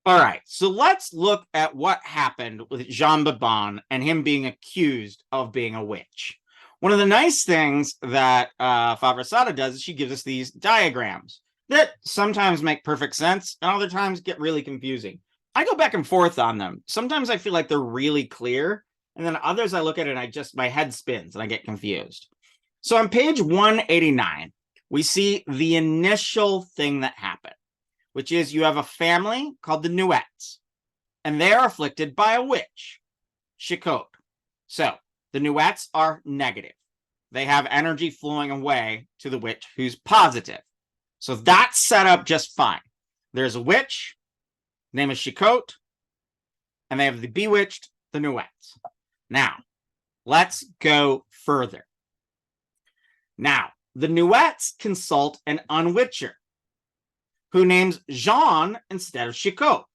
All right, so let's look at what happened with Jeanne Babon and him being accused of being a witch. One of the nice things that Favret-Saada does is she gives us these diagrams that sometimes make perfect sense and other times get really confusing. I go back and forth on them. Sometimes I feel like they're really clear, and then others I look at it and my head spins and I get confused. So on page 189, we see the initial thing that happened, which is you have a family called the Nuets, and they are afflicted by a witch, Chicote. So the Nuets are negative. They have energy flowing away to the witch who's positive. So that's set up just fine. There's a witch, name is Chicote, and they have the bewitched, the Nuets. Now, let's go further. Now, the Nuets consult an unwitcher who names Jeanne instead of Chicote.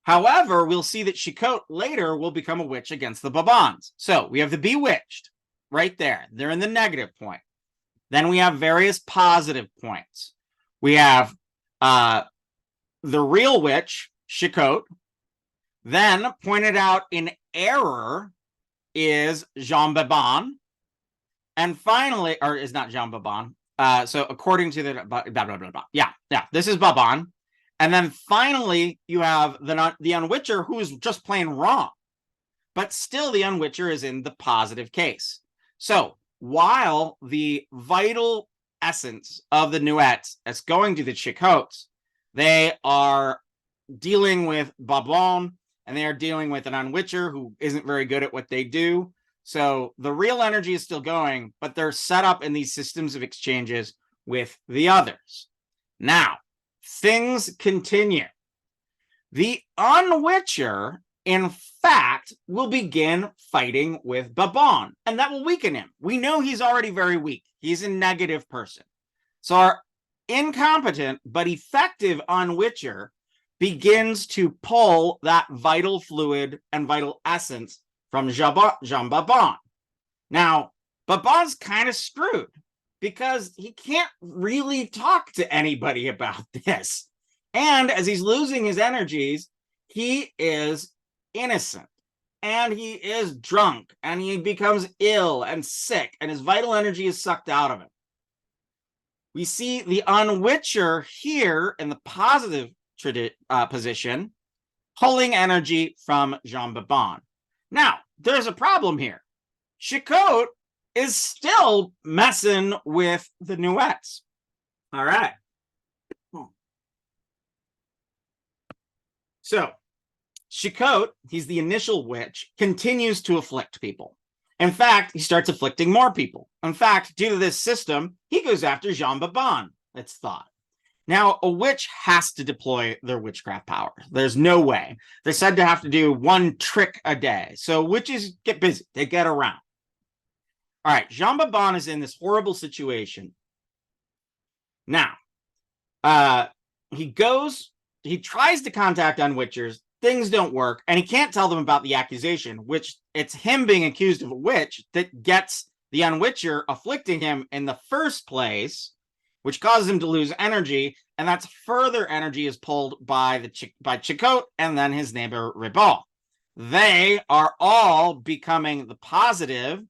However, we'll see that Chicote later will become a witch against the Babons. So we have the bewitched right there. They're in the negative point. Then we have various positive points. We have the real witch, Chicote. Then pointed out in error is Jeanne Babon. And finally, or is not Jeanne Babon. So according to the blah, blah, blah, blah. Yeah, this is Babon. And then finally, you have the unwitcher who is just plain wrong. But still, the unwitcher is in the positive case. So while the vital essence of the Nuets is going to the Chicotes, they are dealing with Babon, and they are dealing with an unwitcher who isn't very good at what they do. So the real energy is still going, but they're set up in these systems of exchanges with the others. Now, things continue. The unwitcher, in fact, will begin fighting with Babon, and that will weaken him. We know he's already very weak. He's a negative person. So our incompetent but effective unwitcher begins to pull that vital fluid and vital essence from Jeanne Babon. Now, Babon's kind of screwed because he can't really talk to anybody about this. And as he's losing his energies, he is innocent and he is drunk and he becomes ill and sick and his vital energy is sucked out of him. We see the unwitcher here in the positive position, pulling energy from Jeanne Babon. Now, there's a problem here. Chicote is still messing with the Nuets. All right. So, Chicote, he's the initial witch, continues to afflict people. In fact, he starts afflicting more people. In fact, due to this system, he goes after Jeanne Babon, it's thought. Now, a witch has to deploy their witchcraft power. There's no way. They're said to have to do one trick a day. So witches get busy. They get around. All right, Jeanne Babon is in this horrible situation. Now, he tries to contact unwitchers. Things don't work, and he can't tell them about the accusation, which it's him being accused of a witch that gets the unwitcher afflicting him in the first place, which causes him to lose energy, and that's further energy is pulled by Chicote and then his neighbor Ribot. They are all becoming the positive,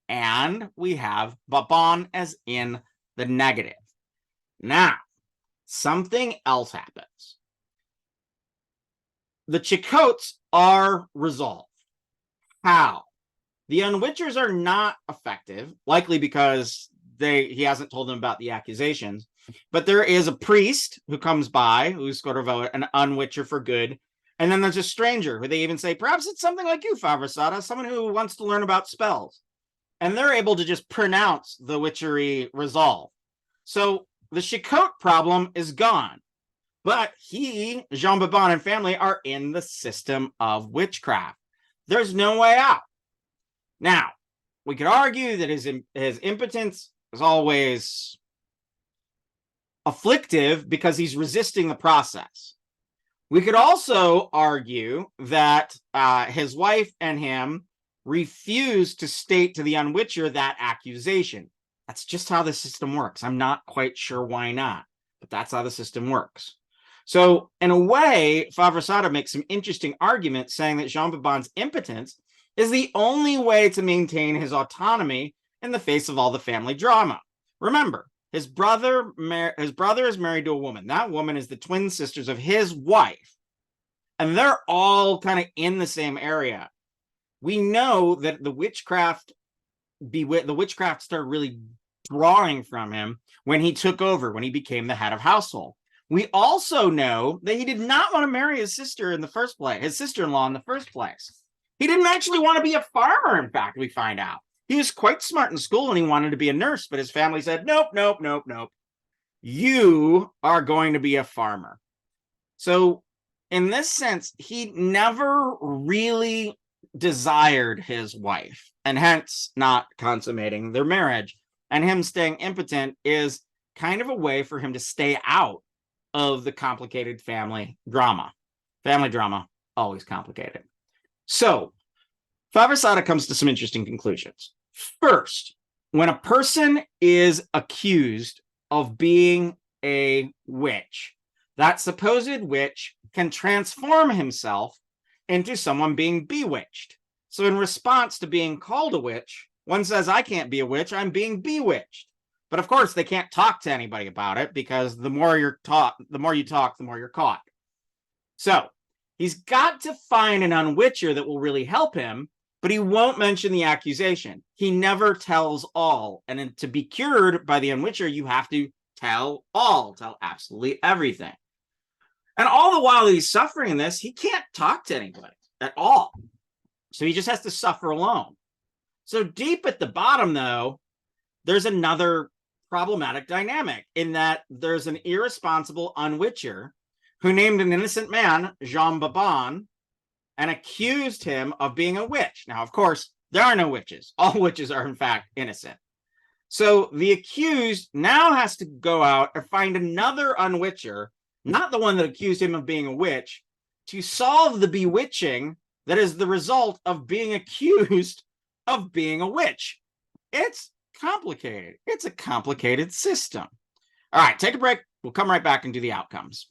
and we have Babon as in the negative. Now, something else happens. The Chicotes are resolved. How? The unwitchers are not effective, likely because he hasn't told them about the accusations, but there is a priest who comes by who's sort of an unwitcher for good, and then there's a stranger who they even say perhaps it's something like you, Favret-Saada, someone who wants to learn about spells, and they're able to just pronounce the witchery resolve. So the Chicote problem is gone, but Jeanne Babon and family are in the system of witchcraft. There's no way out. Now, we could argue that his impotence is always afflictive because he's resisting the process. We could also argue that his wife and him refuse to state to the unwitcher that accusation. That's just how the system works. I'm not quite sure why not, but that's how the system works. So in a way, Favret-Saada makes some interesting arguments saying that Jeanne Babon's impotence is the only way to maintain his autonomy in the face of all the family drama. Remember, his brother is married to a woman. That woman is the twin sisters of his wife. And they're all kind of in the same area. We know that the witchcraft started really drawing from him when he took over, when he became the head of household. We also know that he did not want to marry his sister in the first place, his sister-in-law in the first place. He didn't actually want to be a farmer, in fact, we find out. He was quite smart in school and he wanted to be a nurse, but his family said, nope, nope, nope, nope. You are going to be a farmer. So in this sense, he never really desired his wife, and hence not consummating their marriage. And him staying impotent is kind of a way for him to stay out of the complicated family drama. Family drama, always complicated. So Favret-Saada comes to some interesting conclusions. First, when a person is accused of being a witch, that supposed witch can transform himself into someone being bewitched. So in response to being called a witch, one says, I can't be a witch, I'm being bewitched. But of course, they can't talk to anybody about it because the more you talk, the more you're caught. So he's got to find an unwitcher that will really help him, but he won't mention the accusation. He never tells all. And to be cured by the unwitcher, you have to tell all, tell absolutely everything. And all the while he's suffering this, he can't talk to anybody at all. So he just has to suffer alone. So deep at the bottom, though, there's another problematic dynamic in that there's an irresponsible unwitcher who named an innocent man, Jeanne Babon, and accused him of being a witch. Now, of course, there are no witches. All witches are, in fact, innocent. So the accused now has to go out and find another unwitcher, not the one that accused him of being a witch, to solve the bewitching that is the result of being accused of being a witch. It's complicated. It's a complicated system. All right, take a break. We'll come right back and do the outcomes.